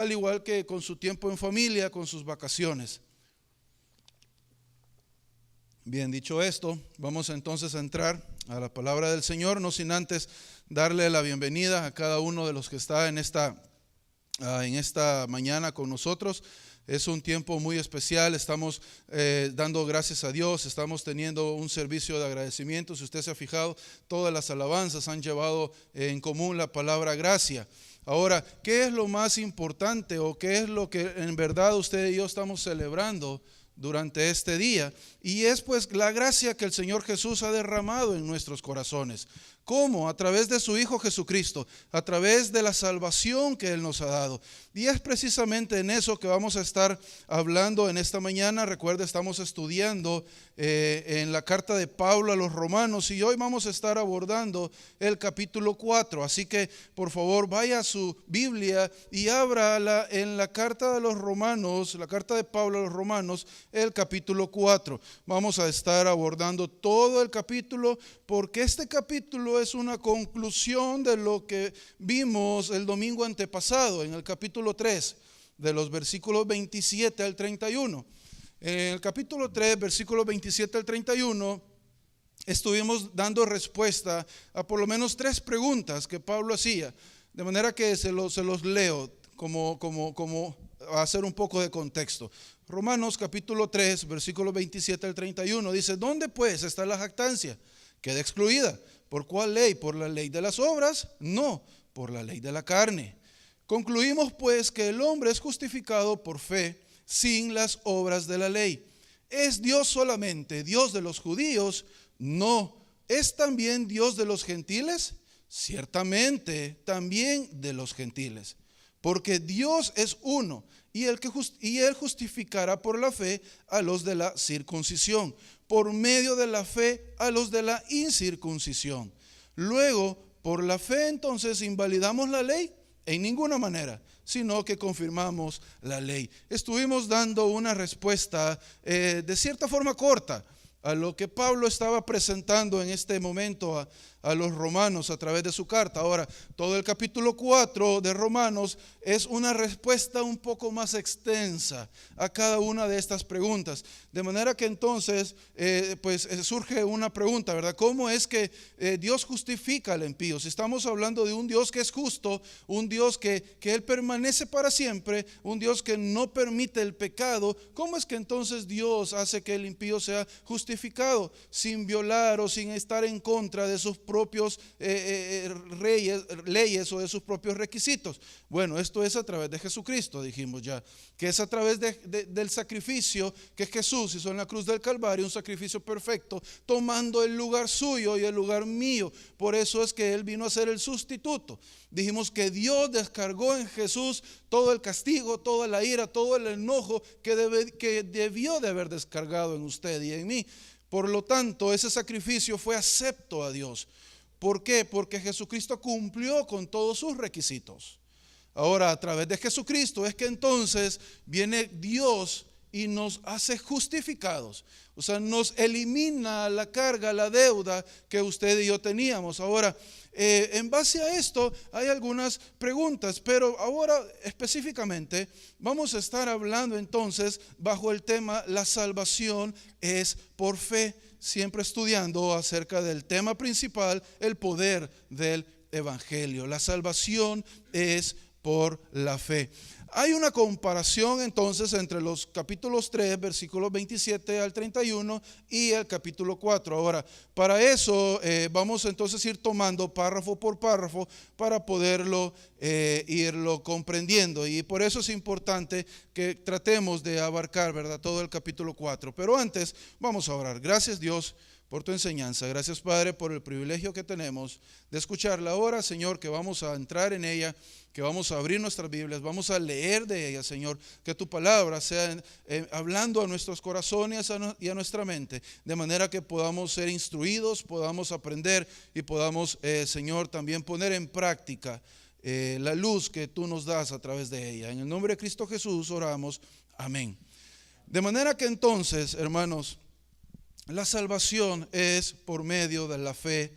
al igual que con su tiempo en familia, con sus vacaciones. Bien, dicho esto, vamos entonces a entrar a la palabra del Señor, no sin antes darle la bienvenida a cada uno de los que está en esta mañana con nosotros. Es un tiempo muy especial, estamos dando gracias a Dios, estamos teniendo un servicio de agradecimiento. Si usted se ha fijado, todas las alabanzas han llevado en común la palabra gracia. Ahora, ¿qué es lo más importante o qué es lo que en verdad usted y yo estamos celebrando durante este día? Y es pues la gracia que el Señor Jesús ha derramado en nuestros corazones. ¿Cómo? A través de su Hijo Jesucristo, a través de la salvación que Él nos ha dado. Y es precisamente en eso que vamos a estar hablando en esta mañana. Recuerde, estamos estudiando en la carta de Pablo a los Romanos y hoy vamos a estar abordando el capítulo 4. Así que por favor vaya a su Biblia y ábrala en la carta de los Romanos, la carta de Pablo a los Romanos, el capítulo 4. Vamos a estar abordando todo el capítulo porque este capítulo es una conclusión de lo que vimos el domingo antepasado en el capítulo 3, de los versículos 27 al 31. En el capítulo 3, versículos 27 al 31, estuvimos dando respuesta a por lo menos 3 preguntas que Pablo hacía, de manera que se los leo como hacer un poco de contexto. Romanos capítulo 3, versículos 27 al 31 dice: ¿dónde pues está la jactancia? Queda excluida. ¿Por cuál ley? ¿Por la ley de las obras? No, por la ley de la carne. Concluimos pues que el hombre es justificado por fe sin las obras de la ley. ¿Es Dios solamente Dios de los judíos? No. ¿Es también Dios de los gentiles? Ciertamente, también de los gentiles. Porque Dios es uno y Él justificará por la fe a los de la circuncisión, por medio de la fe a los de la incircuncisión. Luego, por la fe entonces, ¿invalidamos la ley? En ninguna manera, sino que confirmamos la ley. Estuvimos dando una respuesta de cierta forma corta a lo que Pablo estaba presentando en este momento a los romanos a través de su carta. Ahora, todo el capítulo 4 de Romanos es una respuesta un poco más extensa a cada una de estas preguntas. De manera que entonces, surge una pregunta, ¿verdad? ¿Cómo es que Dios justifica al impío? Si estamos hablando de un Dios que es justo, un Dios que Él permanece para siempre, un Dios que no permite el pecado, ¿cómo es que entonces Dios hace que el impío sea justificado sin violar o sin estar en contra de sus propios leyes o de sus propios requisitos? Bueno, esto es a través de Jesucristo, dijimos ya, que es a través del sacrificio que Jesús hizo en la cruz del Calvario, un sacrificio perfecto, tomando el lugar suyo y el lugar mío. Por eso es que Él vino a ser el sustituto. Dijimos que Dios descargó en Jesús todo el castigo, toda la ira, todo el enojo que debió de haber descargado en usted y en mí. Por lo tanto, ese sacrificio fue acepto a Dios. ¿Por qué? Porque Jesucristo cumplió con todos sus requisitos. Ahora, a través de Jesucristo es que entonces viene Dios y nos hace justificados. O sea, nos elimina la carga, la deuda que usted y yo teníamos. Ahora, en base a esto hay algunas preguntas, pero ahora específicamente vamos a estar hablando entonces bajo el tema la salvación es por fe, siempre estudiando acerca del tema principal, el poder del evangelio. La salvación es por la fe. Hay una comparación entonces entre los capítulos 3, versículos 27 al 31 y el capítulo 4. Ahora, para eso vamos entonces a ir tomando párrafo por párrafo para poderlo irlo comprendiendo. Y por eso es importante que tratemos de abarcar, ¿verdad?, todo el capítulo 4. Pero antes vamos a orar. Gracias, Dios, por tu enseñanza. Gracias, Padre, por el privilegio que tenemos de escucharla ahora, Señor, que vamos a entrar en ella, que vamos a abrir nuestras Biblias, vamos a leer de ella, Señor, que tu palabra sea hablando a nuestros corazones y a nuestra mente, de manera que podamos ser instruidos, podamos aprender y podamos, Señor, también poner en práctica la luz que tú nos das a través de ella. En el nombre de Cristo Jesús oramos, amén. De manera que entonces, hermanos, la salvación es por medio de la fe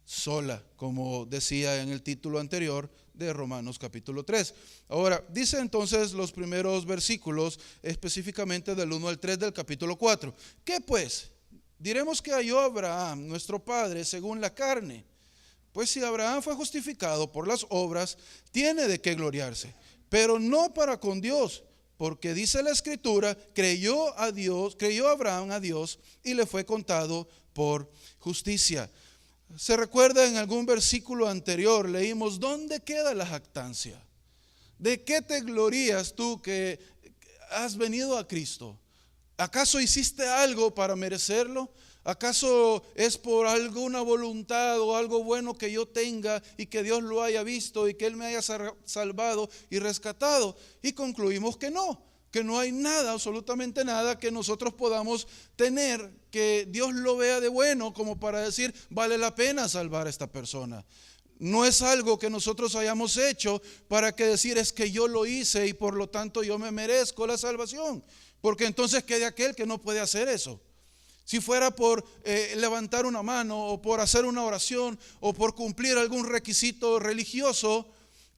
sola, como decía en el título anterior, de Romanos capítulo 3. Ahora, dice entonces los primeros versículos, específicamente del 1 al 3 del capítulo 4. ¿Qué pues? Diremos que halló Abraham, nuestro padre, según la carne. Pues si Abraham fue justificado por las obras, tiene de qué gloriarse, pero no para con Dios, porque dice la Escritura, creyó Abraham a Dios y le fue contado por justicia. Se recuerda en algún versículo anterior, leímos, ¿dónde queda la jactancia? ¿De qué te glorías tú que has venido a Cristo? ¿Acaso hiciste algo para merecerlo? ¿Acaso es por alguna voluntad o algo bueno que yo tenga y que Dios lo haya visto y que Él me haya salvado y rescatado? Y concluimos que no hay nada, absolutamente nada que nosotros podamos tener que Dios lo vea de bueno como para decir vale la pena salvar a esta persona. No es algo que nosotros hayamos hecho para que decir es que yo lo hice y por lo tanto yo me merezco la salvación. Porque entonces quede aquel que no puede hacer eso. Si fuera por levantar una mano o por hacer una oración o por cumplir algún requisito religioso,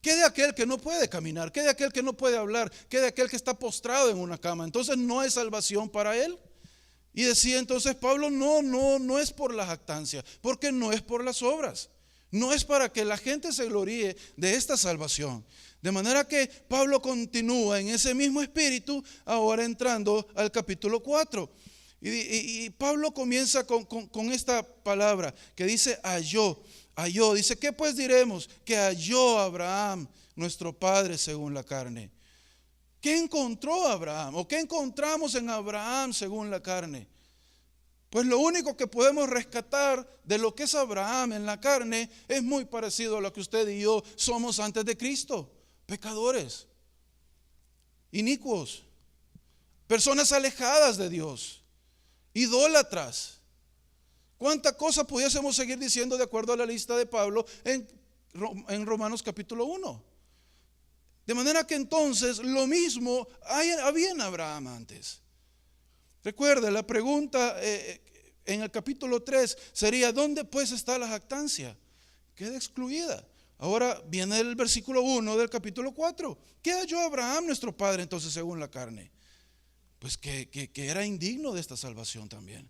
quede aquel que no puede caminar, quede aquel que no puede hablar, quede aquel que está postrado en una cama. Entonces no hay salvación para él. Y decía entonces Pablo, no es por la jactancia, porque no es por las obras. No es para que la gente se gloríe de esta salvación. De manera que Pablo continúa en ese mismo espíritu, ahora entrando al capítulo 4. Y Pablo comienza con esta palabra que dice halló. Dice, ¿qué pues diremos? Que halló Abraham, nuestro padre según la carne. ¿Qué encontró Abraham? ¿O qué encontramos en Abraham según la carne? Pues lo único que podemos rescatar de lo que es Abraham en la carne es muy parecido a lo que usted y yo somos antes de Cristo. Pecadores, inicuos, personas alejadas de Dios, idólatras. ¿Cuánta cosa pudiésemos seguir diciendo de acuerdo a la lista de Pablo en Romanos capítulo 1? De manera que entonces lo mismo había en Abraham antes. Recuerda, la pregunta en el capítulo 3 sería, ¿dónde pues está la jactancia? Queda excluida. Ahora viene el versículo 1 del capítulo 4. ¿Qué halló Abraham, nuestro padre, entonces según la carne? Pues que era indigno de esta salvación también.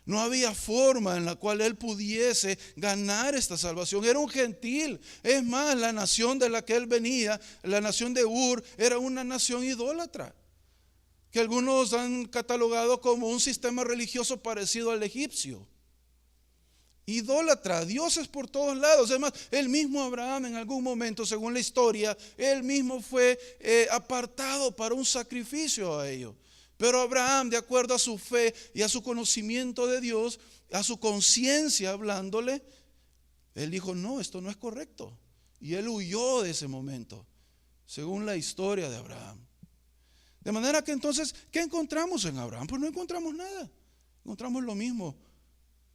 No había forma en la cual él pudiese ganar esta salvación. Era un gentil. Es más, la nación de la que él venía, la nación de Ur, era una nación idólatra, que algunos han catalogado como un sistema religioso parecido al egipcio. Idólatra, dioses por todos lados. Además, el mismo Abraham en algún momento, según la historia, él mismo fue apartado para un sacrificio a ello. Pero Abraham, de acuerdo a su fe y a su conocimiento de Dios, a su conciencia hablándole, él dijo, no, esto no es correcto. Y él huyó de ese momento, según la historia de Abraham. De manera que entonces, ¿qué encontramos en Abraham? Pues no encontramos nada. Encontramos lo mismo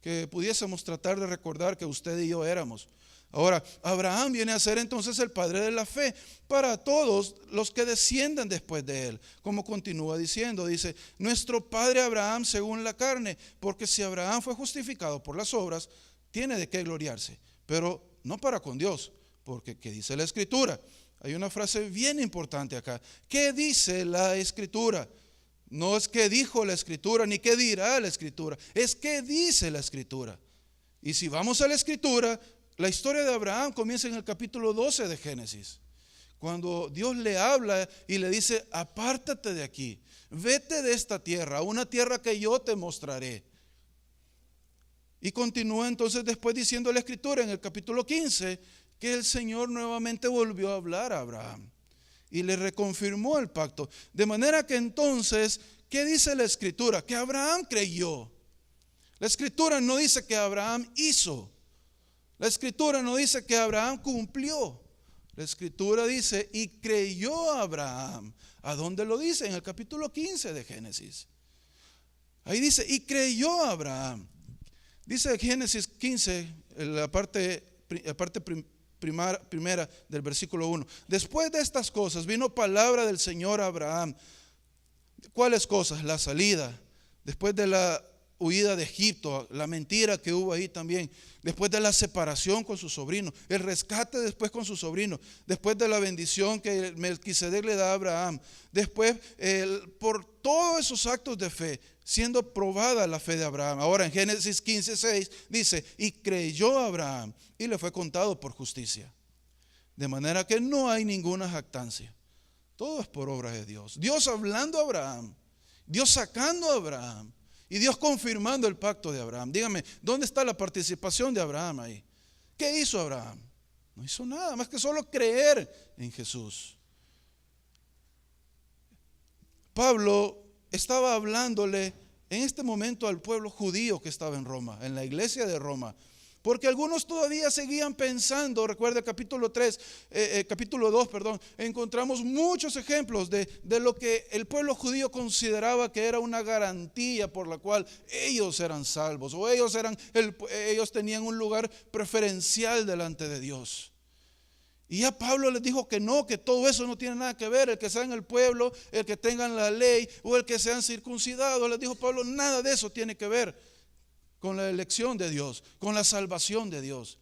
que pudiésemos tratar de recordar que usted y yo éramos. Ahora, Abraham viene a ser entonces el padre de la fe para todos los que descienden después de él. Como continúa diciendo, dice, nuestro padre Abraham según la carne, porque si Abraham fue justificado por las obras, tiene de qué gloriarse, pero no para con Dios, porque ¿qué dice la Escritura? Hay una frase bien importante acá. ¿Qué dice la Escritura? No es que dijo la Escritura, ni qué dirá la Escritura, es que dice la Escritura. Y si vamos a la Escritura, la historia de Abraham comienza en el capítulo 12 de Génesis, cuando Dios le habla y le dice, apártate de aquí, vete de esta tierra, a una tierra que yo te mostraré. Y continúa entonces después diciendo la Escritura en el capítulo 15, que el Señor nuevamente volvió a hablar a Abraham y le reconfirmó el pacto. De manera que entonces, ¿qué dice la Escritura? Que Abraham creyó. La Escritura no dice que Abraham hizo. La Escritura no dice que Abraham cumplió. La Escritura dice, y creyó Abraham. ¿A dónde lo dice? En el capítulo 15 de Génesis. Ahí dice, y creyó Abraham. Dice Génesis 15, la parte primera del versículo 1. Después de estas cosas vino palabra del Señor a Abraham. ¿Cuáles cosas? La salida. Después de la huida de Egipto, la mentira que hubo ahí también, después de la separación con su sobrino, el rescate después con su sobrino, después de la bendición que Melquisedec le da a Abraham, después por todos esos actos de fe, siendo probada la fe de Abraham. Ahora en Génesis 15:6 dice, y creyó Abraham y le fue contado por justicia. De manera que no hay ninguna jactancia. Todo es por obra de Dios. Dios hablando a Abraham, Dios sacando a Abraham y Dios confirmando el pacto de Abraham. Dígame, ¿dónde está la participación de Abraham ahí? ¿Qué hizo Abraham? No hizo nada más que solo creer en Jesús. Pablo estaba hablándole en este momento al pueblo judío que estaba en Roma, en la iglesia de Roma. Porque algunos todavía seguían pensando, recuerda capítulo 2, encontramos muchos ejemplos de lo que el pueblo judío consideraba que era una garantía por la cual ellos eran salvos, o ellos tenían un lugar preferencial delante de Dios. Y ya Pablo les dijo que no, que todo eso no tiene nada que ver, el que sea en el pueblo, el que tengan la ley, o el que sean circuncidados. Les dijo Pablo, nada de eso tiene que ver con la elección de Dios, con la salvación de Dios.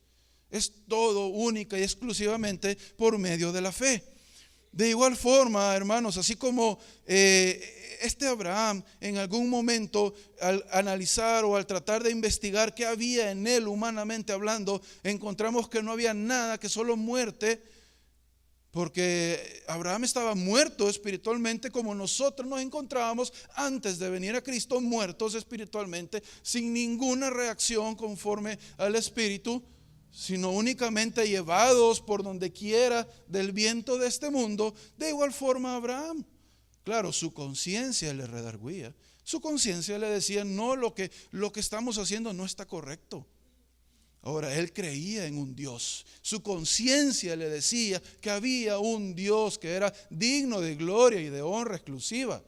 Es todo única y exclusivamente por medio de la fe. De igual forma, hermanos, así como este Abraham en algún momento al analizar o al tratar de investigar qué había en él humanamente hablando, encontramos que no había nada, que solo muerte. Porque Abraham estaba muerto espiritualmente como nosotros nos encontrábamos antes de venir a Cristo, muertos espiritualmente, sin ninguna reacción conforme al Espíritu, sino únicamente llevados por donde quiera del viento de este mundo. De igual forma Abraham, claro, su conciencia le redarguía, su conciencia le decía, no, lo que estamos haciendo no está correcto. Ahora, él creía en un Dios. Su conciencia le decía que había un Dios que era digno de gloria y de honra exclusiva.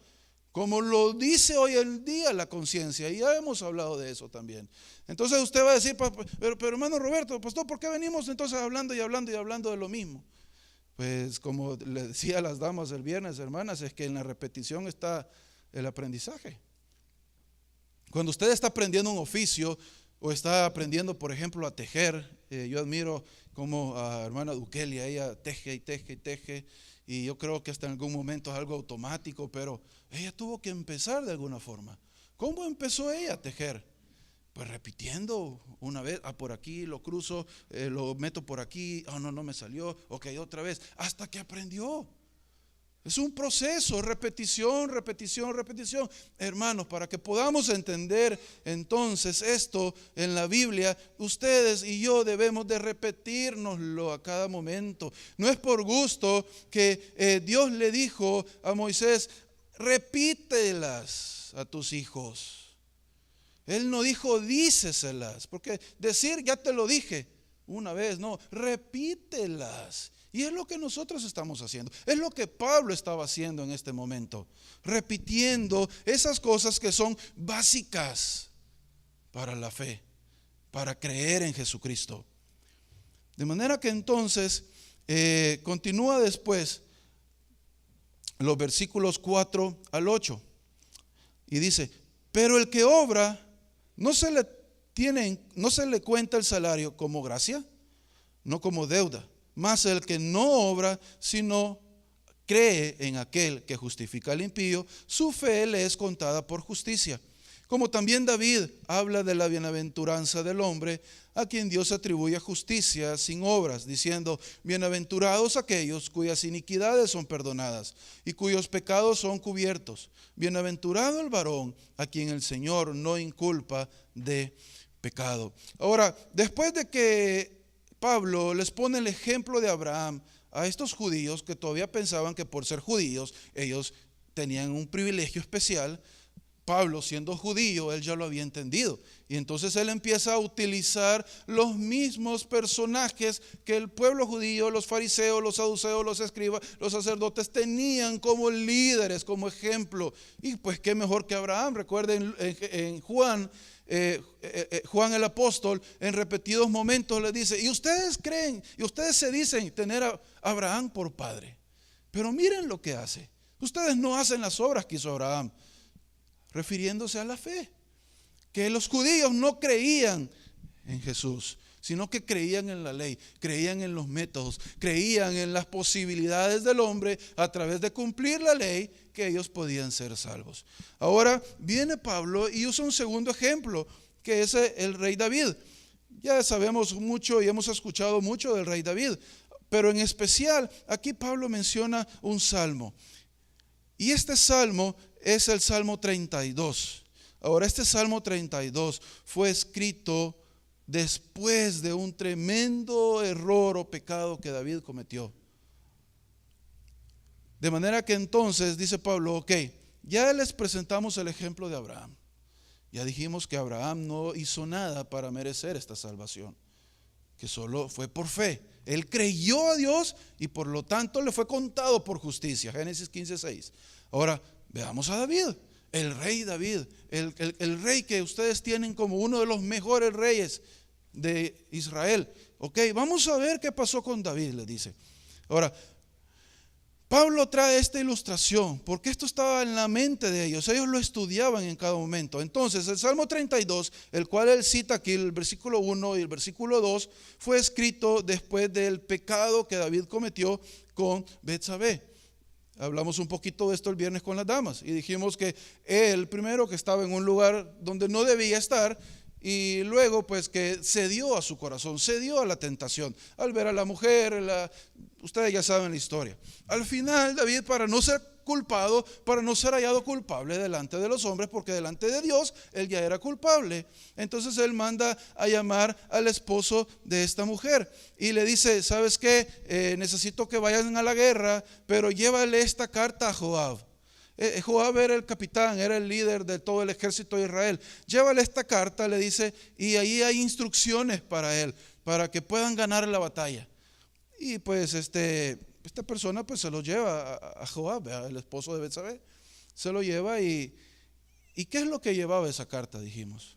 Como lo dice hoy en día la conciencia. Y ya hemos hablado de eso también. Entonces usted va a decir, pero hermano Roberto, pastor, ¿por qué venimos entonces hablando de lo mismo? Pues como le decía a las damas el viernes, hermanas, es que en la repetición está el aprendizaje. Cuando usted está aprendiendo un oficio, o está aprendiendo, por ejemplo, a tejer. Yo admiro como a hermana Duquelia, ella teje y teje y teje. Y yo creo que hasta en algún momento es algo automático, pero ella tuvo que empezar de alguna forma. ¿Cómo empezó ella a tejer? Pues repitiendo una vez, por aquí lo cruzo, lo meto por aquí, no me salió, ok, otra vez, hasta que aprendió. Es un proceso, repetición. Hermanos, para que podamos entender entonces esto en la Biblia, ustedes y yo debemos de repetírnoslo a cada momento. No es por gusto que Dios le dijo a Moisés, repítelas a tus hijos. Él no dijo, díceselas, porque decir ya te lo dije una vez, no, repítelas. Y es lo que nosotros estamos haciendo. Es lo que Pablo estaba haciendo en este momento. Repitiendo esas cosas que son básicas para la fe, para creer en Jesucristo. De manera que entonces continúa después los versículos 4 al 8. Y dice, pero el que obra no se le cuenta el salario como gracia, no como deuda. Mas el que no obra, sino cree en aquel que justifica al impío, su fe le es contada por justicia. Como también David habla de la bienaventuranza del hombre a quien Dios atribuye justicia sin obras, diciendo, bienaventurados aquellos cuyas iniquidades son perdonadas y cuyos pecados son cubiertos. Bienaventurado el varón a quien el Señor no inculpa de pecado. Ahora, después de que Pablo les pone el ejemplo de Abraham a estos judíos que todavía pensaban que por ser judíos ellos tenían un privilegio especial. Pablo, siendo judío, él ya lo había entendido. Y entonces él empieza a utilizar los mismos personajes que el pueblo judío, los fariseos, los saduceos, los escribas, los sacerdotes tenían como líderes, como ejemplo. Y pues qué mejor que Abraham. Recuerden en Juan el apóstol en repetidos momentos le dice, y ustedes creen, y ustedes se dicen tener a Abraham por padre, pero miren lo que hace. Ustedes no hacen las obras que hizo Abraham, refiriéndose a la fe. que los judíos no creían en Jesús, sino que creían en la ley, creían en los métodos, creían en las posibilidades del hombre a través de cumplir la ley, que ellos podían ser salvos. Ahora viene Pablo y usa un segundo ejemplo, que es el rey David. Ya sabemos mucho y hemos escuchado mucho del rey David, pero en especial aquí Pablo menciona un salmo. Y este salmo es el Salmo 32. Ahora, este Salmo 32 fue escrito después de un tremendo error o pecado que David cometió. De manera que entonces dice Pablo, ok, ya les presentamos el ejemplo de Abraham. Ya dijimos que Abraham no hizo nada para merecer esta salvación, que solo fue por fe. Él creyó a Dios y por lo tanto le fue contado por justicia. Génesis 15:6. Ahora veamos a David, el rey David, el rey que ustedes tienen como uno de los mejores reyes de Israel. Ok, vamos a ver qué pasó con David, le dice. Ahora, Pablo trae esta ilustración porque esto estaba en la mente de ellos lo estudiaban en cada momento. Entonces el Salmo 32, el cual él cita aquí, el versículo 1 y el versículo 2, fue escrito después del pecado que David cometió con Betsabé. Hablamos un poquito de esto el viernes con las damas y dijimos que él primero que estaba en un lugar donde no debía estar, y luego pues que cedió a su corazón, cedió a la tentación al ver a la mujer, ustedes ya saben la historia. Al final David, para no ser culpado, para no ser hallado culpable delante de los hombres, porque delante de Dios él ya era culpable, entonces él manda a llamar al esposo de esta mujer y le dice, ¿sabes qué? Necesito que vayan a la guerra, pero llévale esta carta a Joab. Joab era el capitán, era el líder de todo el ejército de Israel. Llévale esta carta, le dice, y ahí hay instrucciones para él, para que puedan ganar la batalla. Y pues esta persona pues se lo lleva a Joab, el esposo de Betsabé. Se lo lleva y ¿qué es lo que llevaba esa carta? Dijimos,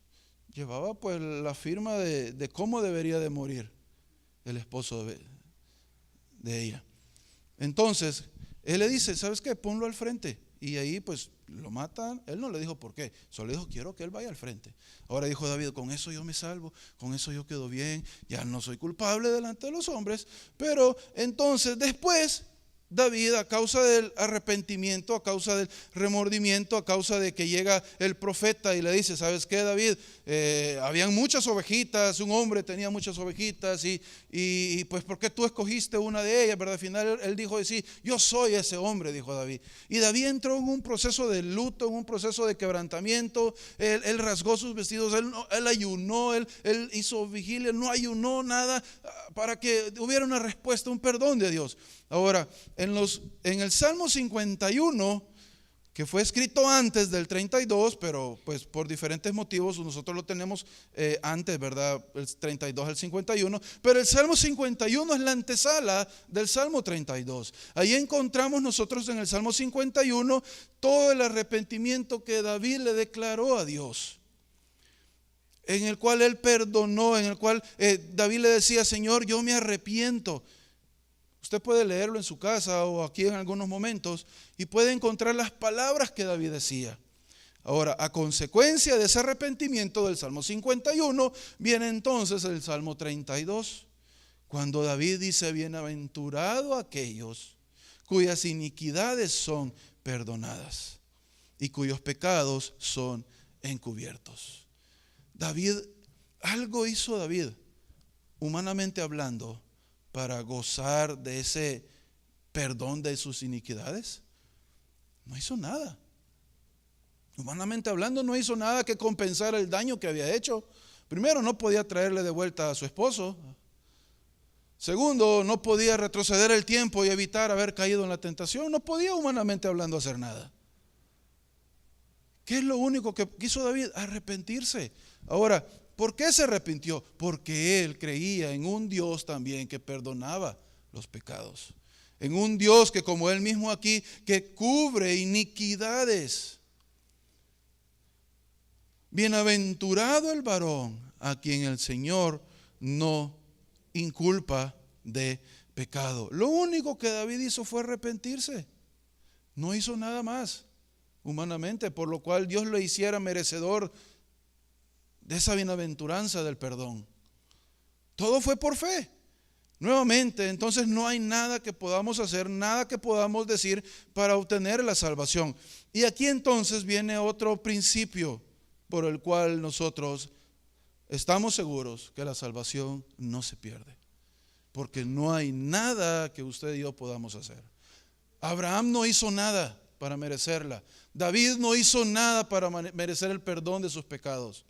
llevaba pues la firma de cómo debería de morir el esposo de ella. Entonces él le dice, ¿sabes qué? Ponlo al frente. Y ahí pues lo matan. Él no le dijo por qué, solo le dijo, quiero que él vaya al frente. Ahora dijo David, con eso yo me salvo, con eso yo quedo bien, ya no soy culpable delante de los hombres. Pero entonces después David, a causa del arrepentimiento, a causa del remordimiento, a causa de que llega el profeta y le dice, ¿sabes qué, David? Habían muchas ovejitas, un hombre tenía muchas ovejitas y pues ¿por qué tú escogiste una de ellas? ¿Verdad? Al final él dijo, sí, yo soy ese hombre, dijo David. Y David entró en un proceso de luto, en un proceso de quebrantamiento. Él rasgó sus vestidos, él ayunó, él hizo vigilia, no ayunó nada para que hubiera una respuesta, un perdón de Dios. Ahora, en el Salmo 51, que fue escrito antes del 32, pero pues por diferentes motivos nosotros lo tenemos antes, ¿verdad? El 32 al 51, pero el Salmo 51 es la antesala del Salmo 32. Ahí encontramos nosotros en el Salmo 51 todo el arrepentimiento que David le declaró a Dios, en el cual él perdonó, en el cual David le decía, Señor, yo me arrepiento. Usted puede leerlo en su casa o aquí en algunos momentos y puede encontrar las palabras que David decía. Ahora, a consecuencia de ese arrepentimiento del Salmo 51, viene entonces el Salmo 32, cuando David dice, bienaventurado aquellos cuyas iniquidades son perdonadas y cuyos pecados son encubiertos. Algo hizo David, humanamente hablando, para gozar de ese perdón de sus iniquidades. No hizo nada. Humanamente hablando, no hizo nada que compensar el daño que había hecho. Primero, no podía traerle de vuelta a su esposo. Segundo, no podía retroceder el tiempo y evitar haber caído en la tentación. No podía, humanamente hablando, hacer nada. ¿Qué es lo único que quiso David? Arrepentirse. Ahora, ¿por qué se arrepintió? Porque él creía en un Dios también que perdonaba los pecados. En un Dios que, como él mismo aquí, que cubre iniquidades. Bienaventurado el varón a quien el Señor no inculpa de pecado. Lo único que David hizo fue arrepentirse. No hizo nada más humanamente, por lo cual Dios lo hiciera merecedor de esa bienaventuranza del perdón. Todo fue por fe. Nuevamente, entonces no hay nada que podamos hacer, nada que podamos decir para obtener la salvación. Y aquí entonces viene otro principio por el cual nosotros estamos seguros que la salvación no se pierde. Porque no hay nada que usted y yo podamos hacer. Abraham no hizo nada para merecerla. David no hizo nada para merecer el perdón de sus pecados.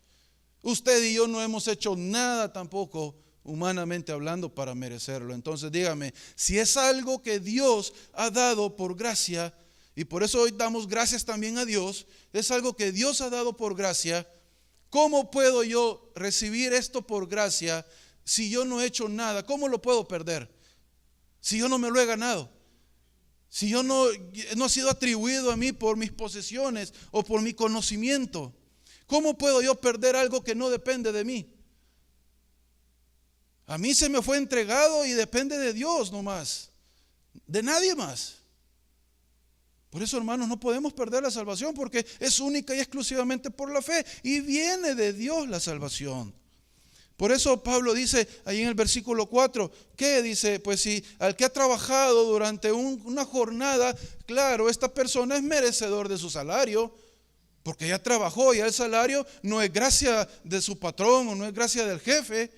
Usted y yo no hemos hecho nada tampoco, humanamente hablando, para merecerlo. Entonces dígame, si es algo que Dios ha dado por gracia, y por eso hoy damos gracias también a Dios, es algo que Dios ha dado por gracia, ¿cómo puedo yo recibir esto por gracia si yo no he hecho nada? ¿Cómo lo puedo perder? Si yo no me lo he ganado, si yo no ha sido atribuido a mí por mis posesiones o por mi conocimiento, ¿cómo puedo yo perder algo que no depende de mí? A mí se me fue entregado y depende de Dios nomás, de nadie más. Por eso, hermanos, no podemos perder la salvación porque es única y exclusivamente por la fe y viene de Dios la salvación. Por eso Pablo dice ahí en el versículo 4, ¿qué dice? Pues si al que ha trabajado durante una jornada, claro, esta persona es merecedor de su salario, porque ya trabajó, ya el salario no es gracia de su patrón o no es gracia del jefe,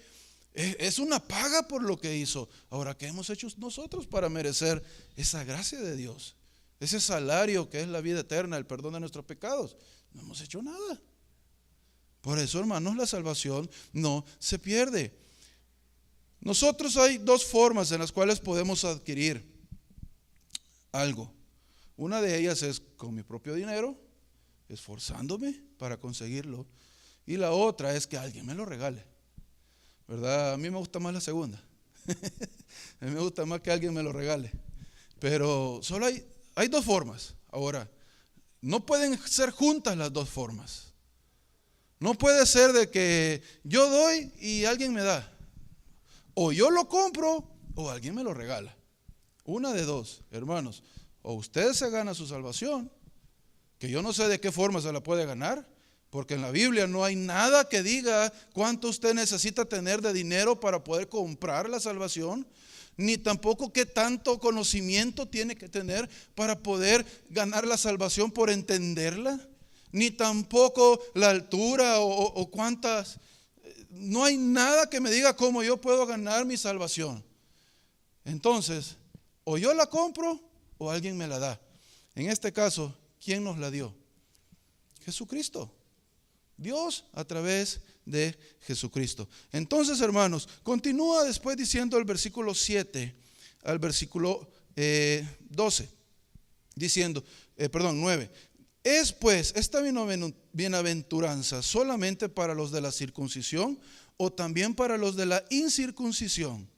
es una paga por lo que hizo. Ahora, ¿qué hemos hecho nosotros para merecer esa gracia de Dios? Ese salario que es la vida eterna, el perdón de nuestros pecados. No hemos hecho nada. Por eso, hermanos, la salvación no se pierde. Nosotros hay dos formas en las cuales podemos adquirir algo. Una de ellas es con mi propio dinero, esforzándome para conseguirlo. Y la otra es que alguien me lo regale. ¿Verdad? A mí me gusta más la segunda. A mí me gusta más que alguien me lo regale. Pero solo hay dos formas. Ahora, no pueden ser juntas las dos formas. No puede ser de que yo doy y alguien me da. O yo lo compro o alguien me lo regala. Una de dos, hermanos. O usted se gana su salvación, que yo no sé de qué forma se la puede ganar, porque en la Biblia no hay nada que diga cuánto usted necesita tener de dinero para poder comprar la salvación, ni tampoco qué tanto conocimiento tiene que tener para poder ganar la salvación por entenderla, ni tampoco la altura o cuántas. No hay nada que me diga cómo yo puedo ganar mi salvación. Entonces, o yo la compro o alguien me la da. En este caso, ¿quién nos la dio? Jesucristo. Dios a través de Jesucristo. Entonces, hermanos, continúa después diciendo el versículo 7 al versículo 12, diciendo, 9. ¿Es pues esta bienaventuranza solamente para los de la circuncisión o también para los de la incircuncisión?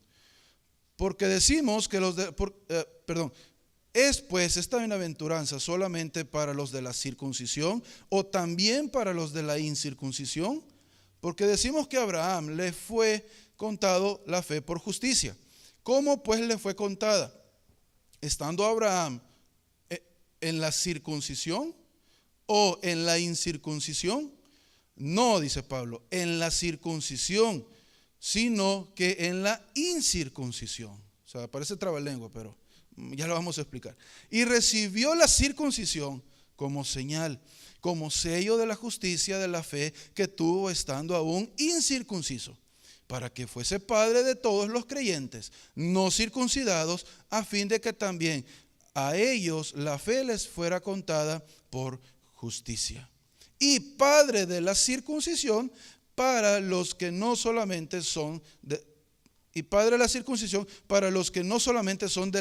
Porque decimos que ¿es pues esta bienaventuranza solamente para los de la circuncisión o también para los de la incircuncisión? Porque decimos que a Abraham le fue contado la fe por justicia. ¿Cómo pues le fue contada? ¿Estando Abraham en la circuncisión o en la incircuncisión? No, dice Pablo, en la circuncisión, sino que en la incircuncisión. O sea, parece trabalengua, pero ya lo vamos a explicar. Y recibió la circuncisión como señal, como sello de la justicia de la fe que tuvo estando aún incircunciso, para que fuese padre de todos los creyentes no circuncidados, a fin de que también a ellos la fe les fuera contada por justicia. Y padre de la circuncisión para los que no solamente son de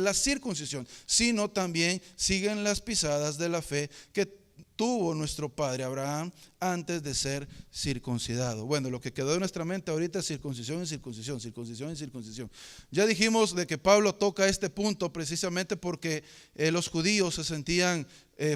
la circuncisión, sino también siguen las pisadas de la fe que tuvo nuestro padre Abraham antes de ser circuncidado. Bueno, lo que quedó en nuestra mente ahorita es circuncisión y circuncisión, circuncisión y circuncisión. Ya dijimos de que Pablo toca este punto precisamente porque los judíos se sentían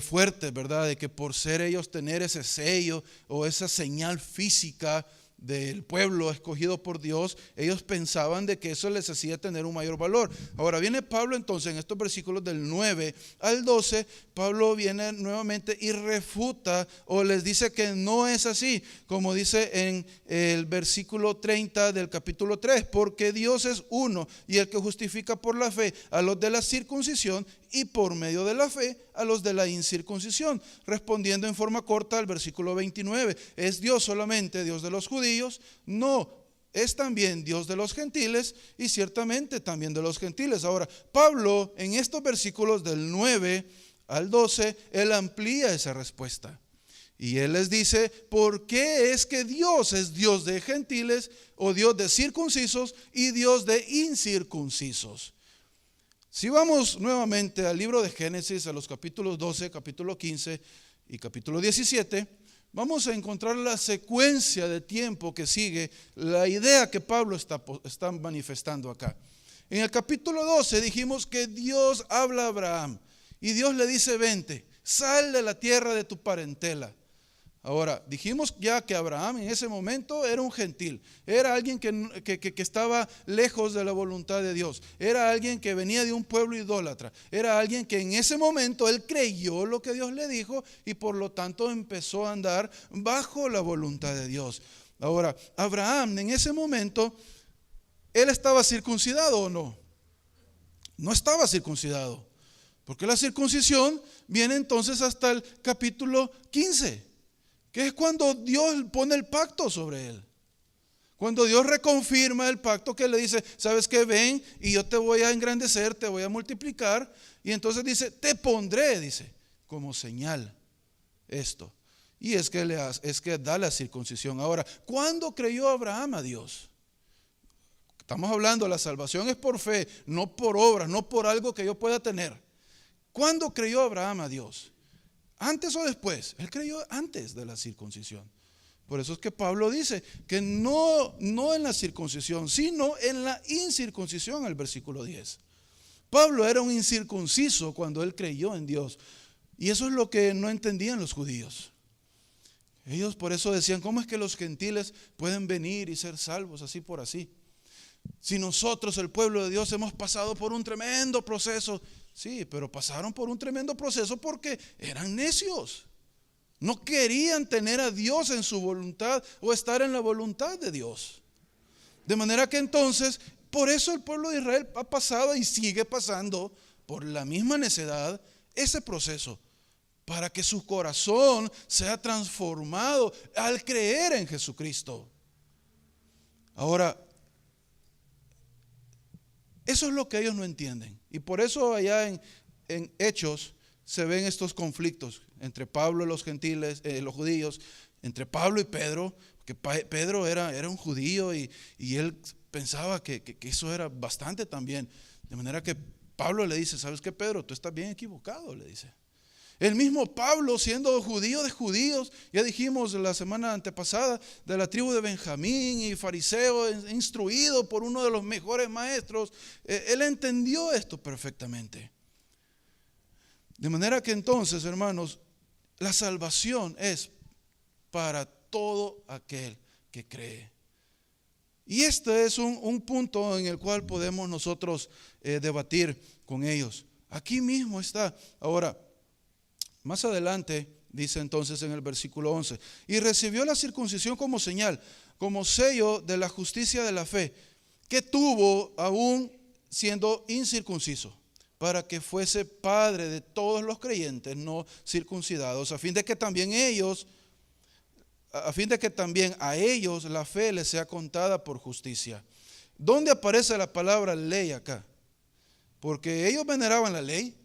fuertes, ¿verdad? De que por ser ellos tener ese sello o esa señal física del pueblo escogido por Dios, ellos pensaban de que eso les hacía tener un mayor valor. Ahora viene Pablo entonces en estos versículos del 9 al 12, Pablo viene nuevamente y refuta o les dice que no es así, como dice en el versículo 30 del capítulo 3, porque Dios es uno y el que justifica por la fe a los de la circuncisión y por medio de la fe a los de la incircuncisión, respondiendo en forma corta al versículo 29, ¿es Dios solamente Dios de los judíos? No, es también Dios de los gentiles y ciertamente también de los gentiles. Ahora, Pablo en estos versículos del 9 al 12, él amplía esa respuesta. Y él les dice, ¿por qué es que Dios es Dios de gentiles o Dios de circuncisos y Dios de incircuncisos? Si vamos nuevamente al libro de Génesis, a los capítulos 12, capítulo 15 y capítulo 17, vamos a encontrar la secuencia de tiempo que sigue la idea que Pablo está manifestando acá. En el capítulo 12 dijimos que Dios habla a Abraham y Dios le dice, vente, sal de la tierra de tu parentela. Ahora, dijimos ya que Abraham en ese momento era un gentil, era alguien que estaba lejos de la voluntad de Dios, era alguien que venía de un pueblo idólatra, era alguien que en ese momento él creyó lo que Dios le dijo y por lo tanto empezó a andar bajo la voluntad de Dios. Ahora, Abraham en ese momento, ¿él estaba circuncidado o no? No estaba circuncidado, porque la circuncisión viene entonces hasta el capítulo 15. Que es cuando Dios pone el pacto sobre él. Cuando Dios reconfirma el pacto que le dice, sabes que ven y yo te voy a engrandecer, te voy a multiplicar. Y entonces dice, te pondré, dice, como señal esto. Y es que da la circuncisión. Ahora, ¿cuándo creyó Abraham a Dios? Estamos hablando, la salvación es por fe, no por obras, no por algo que yo pueda tener. ¿Cuándo creyó Abraham a Dios? ¿Antes o después? Él creyó antes de la circuncisión. Por eso es que Pablo dice que no en la circuncisión, sino en la incircuncisión, el versículo 10. Pablo era un incircunciso cuando él creyó en Dios. Y eso es lo que no entendían los judíos. Ellos por eso decían, ¿cómo es que los gentiles pueden venir y ser salvos así por así? Si nosotros, el pueblo de Dios, hemos pasado por un tremendo proceso. Sí, pero pasaron por un tremendo proceso porque eran necios. No querían tener a Dios en su voluntad o estar en la voluntad de Dios. De manera que entonces, por eso el pueblo de Israel ha pasado y sigue pasando por la misma necedad ese proceso, para que su corazón sea transformado al creer en Jesucristo. Ahora, eso es lo que ellos no entienden. Y por eso allá en Hechos se ven estos conflictos entre Pablo y los gentiles, los judíos, entre Pablo y Pedro, que Pedro era un judío y él pensaba que eso era bastante también. De manera que Pablo le dice, ¿sabes qué, Pedro? Tú estás bien equivocado, le dice. El mismo Pablo, siendo judío de judíos, ya dijimos la semana antepasada, de la tribu de Benjamín y fariseo, instruido por uno de los mejores maestros, él entendió esto perfectamente. De manera que entonces, hermanos, la salvación es para todo aquel que cree. Y este es un punto en el cual podemos nosotros debatir con ellos. Aquí mismo está. Ahora, más adelante dice entonces en el versículo 11, y recibió la circuncisión como señal, como sello de la justicia de la fe, que tuvo aún siendo incircunciso, para que fuese padre de todos los creyentes no circuncidados, a fin de que también a ellos la fe les sea contada por justicia. ¿Dónde aparece la palabra ley acá? Porque ellos veneraban la ley.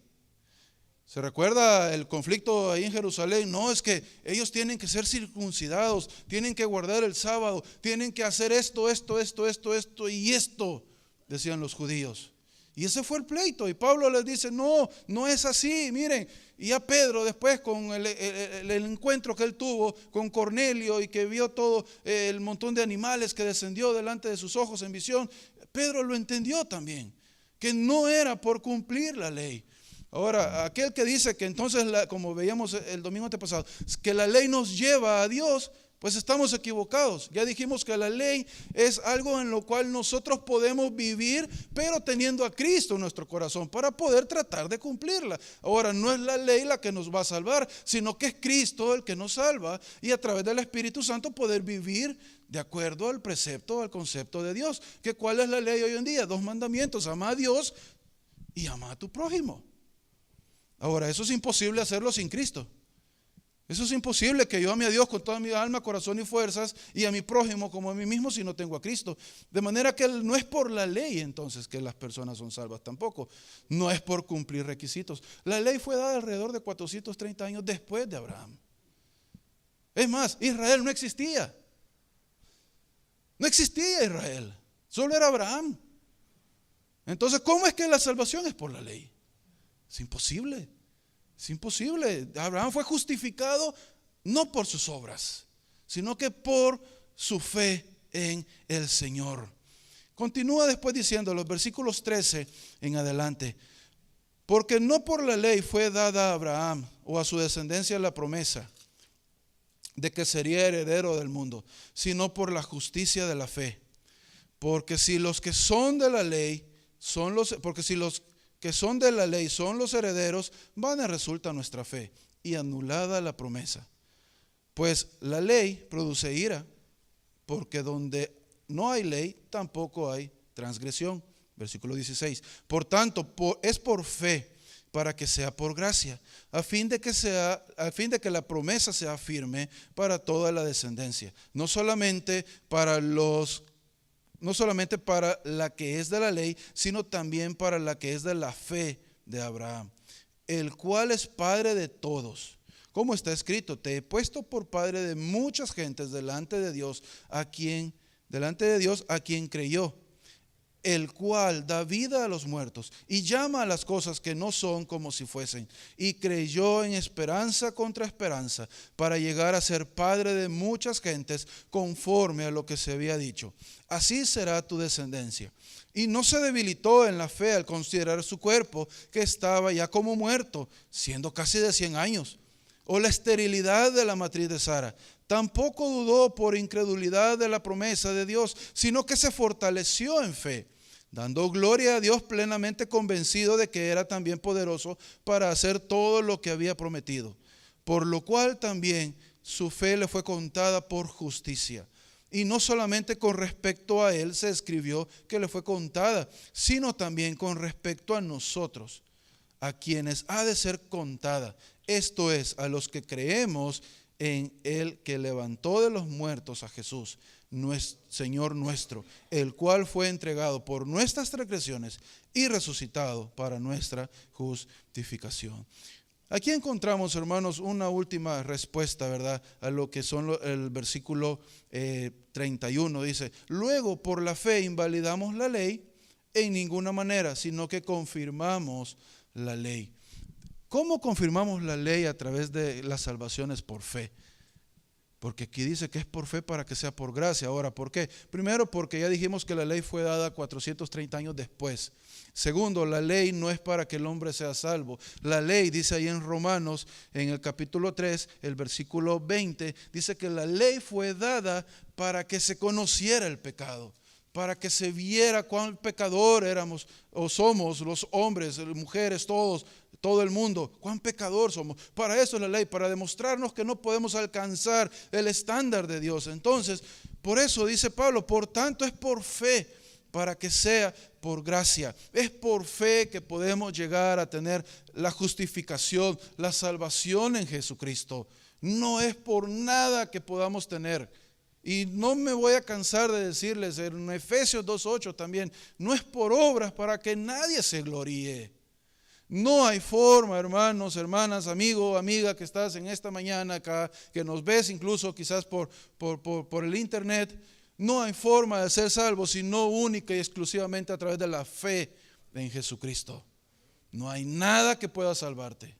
¿Se recuerda el conflicto ahí en Jerusalén? No, es que ellos tienen que ser circuncidados, tienen que guardar el sábado, tienen que hacer esto y esto, decían los judíos. Y ese fue el pleito. Y Pablo les dice, no es así, miren. Y ya Pedro después con el encuentro que él tuvo con Cornelio y que vio todo el montón de animales que descendió delante de sus ojos en visión, Pedro lo entendió también, que no era por cumplir la ley. Ahora, aquel que dice que entonces, como veíamos el domingo antepasado, que la ley nos lleva a Dios, pues estamos equivocados. Ya dijimos que la ley es algo en lo cual nosotros podemos vivir, pero teniendo a Cristo en nuestro corazón para poder tratar de cumplirla. Ahora, no es la ley la que nos va a salvar, sino que es Cristo el que nos salva, y a través del Espíritu Santo poder vivir de acuerdo al precepto, al concepto de Dios. ¿Que cuál es la ley hoy en día? 2 mandamientos: ama a Dios y ama a tu prójimo. Ahora, eso es imposible hacerlo sin Cristo. Eso es imposible, que yo ame a Dios con toda mi alma, corazón y fuerzas, y a mi prójimo como a mí mismo, si no tengo a Cristo. De manera que no es por la ley entonces que las personas son salvas tampoco. No es por cumplir requisitos. La ley fue dada alrededor de 430 años después de Abraham. Es más, Israel no existía. No existía Israel. Solo era Abraham. Entonces, ¿cómo es que la salvación es por la ley? Es imposible. Es imposible. Abraham fue justificado no por sus obras, sino que por su fe en el Señor. Continúa después diciendo, los versículos 13 en adelante: porque no por la ley fue dada a Abraham o a su descendencia la promesa de que sería heredero del mundo, sino por la justicia de la fe. Porque si los que son de la ley son los herederos, vana resulta nuestra fe y anulada la promesa. Pues la ley produce ira, porque donde no hay ley, tampoco hay transgresión. Versículo 16. Por tanto, es por fe, para que sea por gracia, a fin de que la promesa sea firme para toda la descendencia, no solamente para la que es de la ley, sino también para la que es de la fe de Abraham, el cual es padre de todos. Como está escrito: te he puesto por padre de muchas gentes delante de Dios a quien creyó, el cual da vida a los muertos y llama a las cosas que no son como si fuesen, y creyó en esperanza contra esperanza, para llegar a ser padre de muchas gentes, conforme a lo que se había dicho: así será tu descendencia. Y no se debilitó en la fe al considerar su cuerpo, que estaba ya como muerto, siendo casi de 100 años, o la esterilidad de la matriz de Sara. Tampoco dudó por incredulidad de la promesa de Dios, sino que se fortaleció en fe, dando gloria a Dios, plenamente convencido de que era también poderoso para hacer todo lo que había prometido. Por lo cual también su fe le fue contada por justicia. Y no solamente con respecto a él se escribió que le fue contada, sino también con respecto a nosotros, a quienes ha de ser contada. Esto es, a los que creemos en el que levantó de los muertos a Jesús, Señor nuestro, el cual fue entregado por nuestras transgresiones y resucitado para nuestra justificación. Aquí encontramos, hermanos, una última respuesta, ¿verdad?, a lo que son el versículo 31. Dice: luego por la fe invalidamos la ley en ninguna manera, sino que confirmamos la ley. ¿Cómo confirmamos la ley? A través de las salvaciones por fe. Porque aquí dice que es por fe para que sea por gracia. Ahora, ¿por qué? Primero, porque ya dijimos que la ley fue dada 430 años después. Segundo, la ley no es para que el hombre sea salvo. La ley, dice ahí en Romanos, en el capítulo 3, el versículo 20, dice que la ley fue dada para que se conociera el pecado, para que se viera cuán pecador éramos o somos los hombres, las mujeres, todo el mundo, cuán pecador somos. Para eso es la ley, para demostrarnos que no podemos alcanzar el estándar de Dios. Entonces, por eso dice Pablo: por tanto es por fe, para que sea por gracia. Es por fe que podemos llegar a tener la justificación, la salvación en Jesucristo. No es por nada que podamos tener. Y no me voy a cansar de decirles en Efesios 2:8 también: no es por obras para que nadie se gloríe. No hay forma, hermanos, hermanas, amigo, amiga que estás en esta mañana acá, que nos ves incluso quizás por el internet. No hay forma de ser salvo sino única y exclusivamente a través de la fe en Jesucristo. No hay nada que pueda salvarte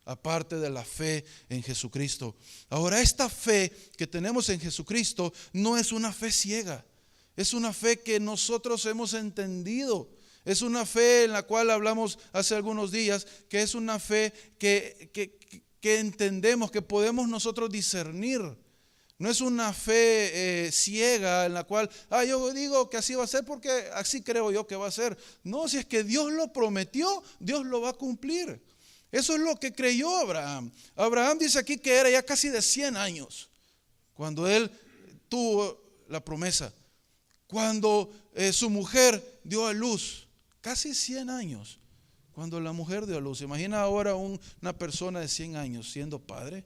aparte de la fe en Jesucristo. Ahora, esta fe que tenemos en Jesucristo no es una fe ciega, es una fe que nosotros hemos entendido. Es una fe en la cual hablamos hace algunos días, que es una fe que entendemos, que podemos nosotros discernir. No es una fe ciega en la cual, yo digo que así va a ser porque así creo yo que va a ser. No, si es que Dios lo prometió, Dios lo va a cumplir. Eso es lo que creyó Abraham. Abraham dice aquí que era ya casi de 100 años cuando él tuvo la promesa. Cuando su mujer dio a luz, casi 100 años. Cuando la mujer dio a luz, imagina ahora una persona de 100 años siendo padre.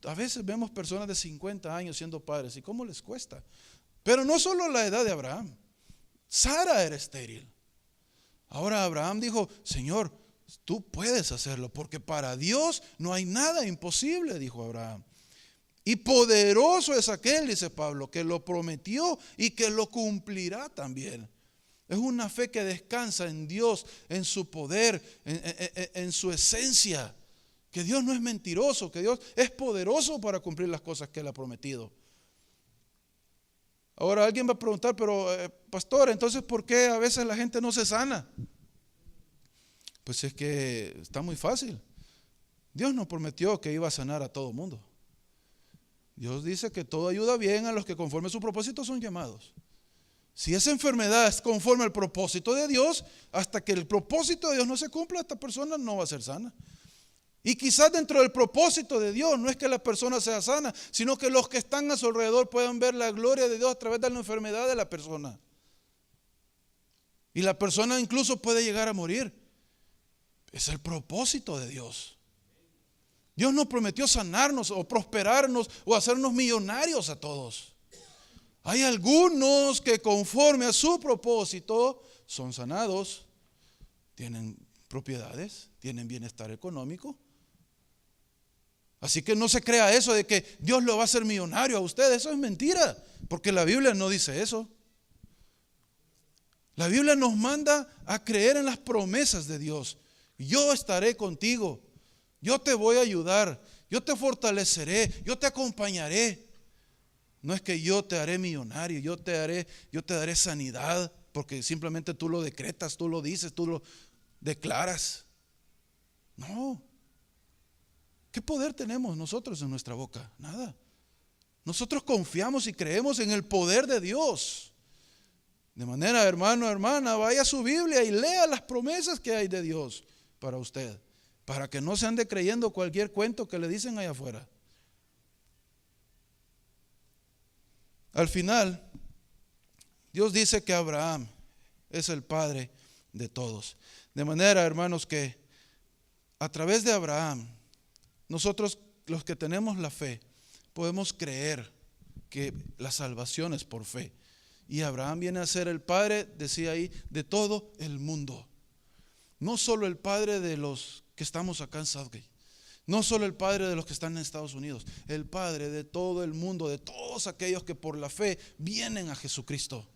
A veces vemos personas de 50 años siendo padres y cómo les cuesta. Pero no solo la edad de Abraham. Sara era estéril. Ahora Abraham dijo, Señor, tú puedes hacerlo, porque para Dios no hay nada imposible, dijo Abraham. Y poderoso es aquel, dice Pablo, que lo prometió y que lo cumplirá también. Es una fe que descansa en Dios, en su poder, en su esencia. Que Dios no es mentiroso, que Dios es poderoso para cumplir las cosas que Él ha prometido. Ahora alguien va a preguntar, pero pastor, entonces ¿por qué a veces la gente no se sana? Pues es que está muy fácil. Dios no prometió que iba a sanar a todo mundo. Dios dice que todo ayuda bien a los que conforme a su propósito son llamados. Si esa enfermedad es conforme al propósito de Dios, hasta que el propósito de Dios no se cumpla, esta persona no va a ser sana. Y quizás dentro del propósito de Dios no es que la persona sea sana, sino que los que están a su alrededor puedan ver la gloria de Dios a través de la enfermedad de la persona. Y la persona incluso puede llegar a morir. Es el propósito de Dios. Dios no prometió sanarnos o prosperarnos o hacernos millonarios a todos. Hay algunos que conforme a su propósito son sanados, tienen propiedades, tienen bienestar económico. Así que no se crea eso de que Dios lo va a hacer millonario a usted. Eso es mentira, porque la Biblia no dice eso. La Biblia nos manda a creer en las promesas de Dios. Yo estaré contigo, yo te voy a ayudar, yo te fortaleceré, yo te acompañaré. No es que yo te haré millonario, yo te daré sanidad, porque simplemente tú lo decretas, tú lo dices, tú lo declaras. No. ¿Qué poder tenemos nosotros en nuestra boca? Nada. Nosotros confiamos y creemos en el poder de Dios. De manera, hermano, hermana, vaya a su Biblia y lea las promesas que hay de Dios para usted, para que no se ande creyendo cualquier cuento que le dicen allá afuera. Al final, Dios dice que Abraham es el padre de todos. De manera, hermanos, que a través de Abraham, nosotros los que tenemos la fe, podemos creer que la salvación es por fe. Y Abraham viene a ser el padre, decía ahí, de todo el mundo. No solo el padre de los que estamos acá en Southgate. No solo el padre de los que están en Estados Unidos, el padre de todo el mundo, de todos aquellos que por la fe vienen a Jesucristo.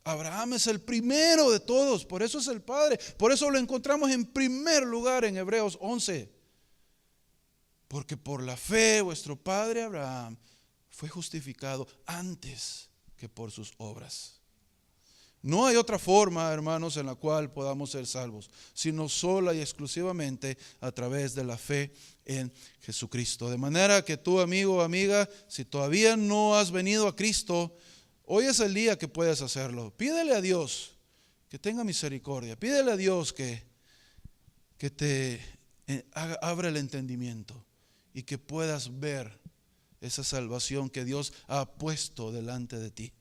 Abraham es el primero de todos, por eso es el padre. Por eso lo encontramos en primer lugar en Hebreos 11. Porque por la fe vuestro padre Abraham fue justificado antes que por sus obras. No hay otra forma, hermanos, en la cual podamos ser salvos, sino sola y exclusivamente a través de la fe en Jesucristo. De manera que tú, amigo o amiga, si todavía no has venido a Cristo, hoy es el día que puedes hacerlo. Pídele a Dios que tenga misericordia. Pídele a Dios que te abra el entendimiento y que puedas ver esa salvación que Dios ha puesto delante de ti.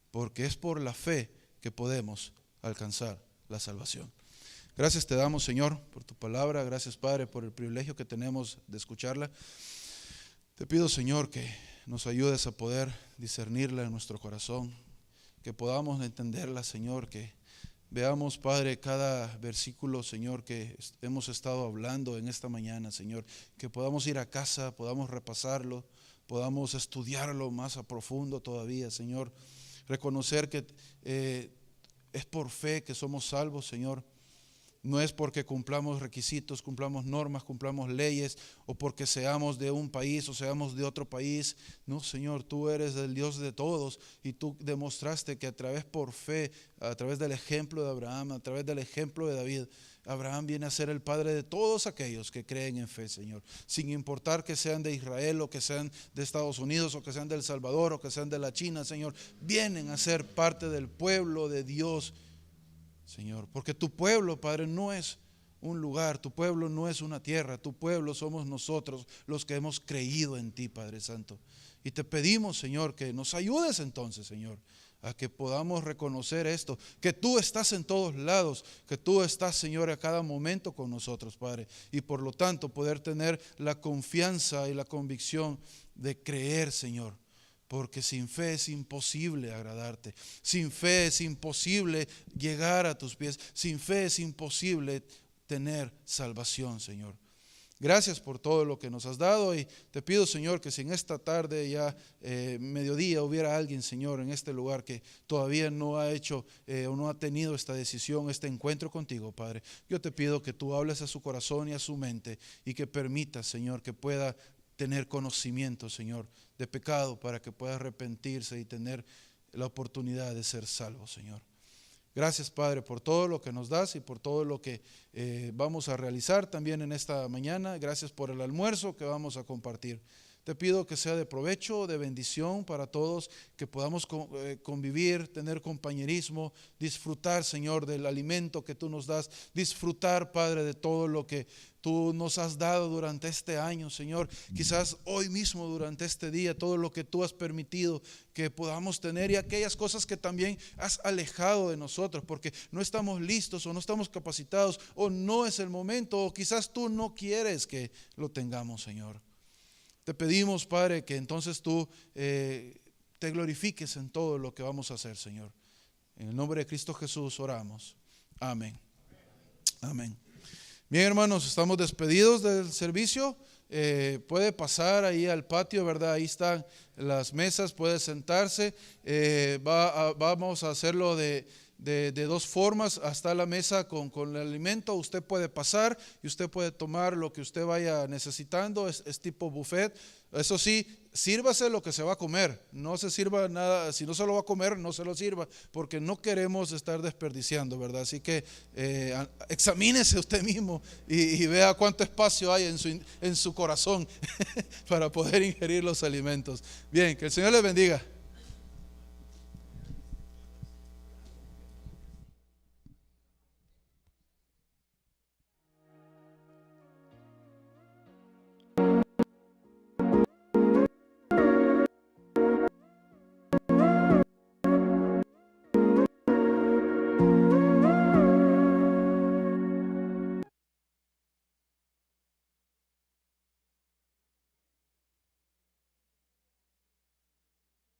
Porque es por la fe que podemos alcanzar la salvación. Gracias te damos, Señor, por tu palabra. Gracias, Padre, por el privilegio que tenemos de escucharla. Te pido, Señor, que nos ayudes a poder discernirla en nuestro corazón, que podamos entenderla, Señor, que veamos, Padre, cada versículo, Señor, que hemos estado hablando en esta mañana, Señor, que podamos ir a casa, podamos repasarlo, podamos estudiarlo más a profundo todavía, Señor. Reconocer que es por fe que somos salvos, Señor. No es porque cumplamos requisitos, cumplamos normas, cumplamos leyes, o porque seamos de un país o seamos de otro país. No, Señor, tú eres el Dios de todos y tú demostraste que a través por fe, a través del ejemplo de Abraham, a través del ejemplo de David, Abraham viene a ser el padre de todos aquellos que creen en fe, Señor, sin importar que sean de Israel o que sean de Estados Unidos o que sean de El Salvador o que sean de la China, Señor, vienen a ser parte del pueblo de Dios, Señor, porque tu pueblo, Padre, no es un lugar, tu pueblo no es una tierra, tu pueblo somos nosotros los que hemos creído en ti, Padre Santo. Y te pedimos, Señor, que nos ayudes entonces, Señor, a que podamos reconocer esto, que tú estás en todos lados, que tú estás, Señor, a cada momento con nosotros, Padre, y por lo tanto poder tener la confianza y la convicción de creer, Señor, porque sin fe es imposible agradarte, sin fe es imposible llegar a tus pies, sin fe es imposible tener salvación, Señor. Gracias por todo lo que nos has dado y te pido, Señor, que si en esta tarde ya mediodía hubiera alguien, Señor, en este lugar que todavía no ha hecho o no ha tenido esta decisión, este encuentro contigo, Padre, yo te pido que tú hables a su corazón y a su mente y que permitas, Señor, que pueda tener conocimiento, Señor, de pecado para que pueda arrepentirse y tener la oportunidad de ser salvo, Señor. Gracias, Padre, por todo lo que nos das y por todo lo que vamos a realizar también en esta mañana. Gracias por el almuerzo que vamos a compartir. Te pido que sea de provecho, de bendición para todos, que podamos convivir, tener compañerismo, disfrutar, Señor, del alimento que tú nos das, disfrutar, Padre, de todo lo que tú nos has dado durante este año, Señor. Quizás hoy mismo, durante este día, todo lo que tú has permitido que podamos tener y aquellas cosas que también has alejado de nosotros, porque no estamos listos o no estamos capacitados o no es el momento o quizás tú no quieres que lo tengamos, Señor. Te pedimos, Padre, que entonces tú te glorifiques en todo lo que vamos a hacer, Señor. En el nombre de Cristo Jesús oramos. Amén. Amén. Bien, hermanos, estamos despedidos del servicio. Puede pasar ahí al patio, ¿verdad? Ahí están las mesas, puede sentarse. Vamos a hacerlo de dos formas. Hasta la mesa con el alimento, usted puede pasar y usted puede tomar lo que usted vaya necesitando, es tipo buffet. Eso sí, sírvase lo que se va a comer, no se sirva nada, si no se lo va a comer, no se lo sirva, porque no queremos estar desperdiciando, ¿verdad? Así que examínese usted mismo y vea cuánto espacio hay en su corazón para poder ingerir los alimentos. Bien, que el Señor les bendiga.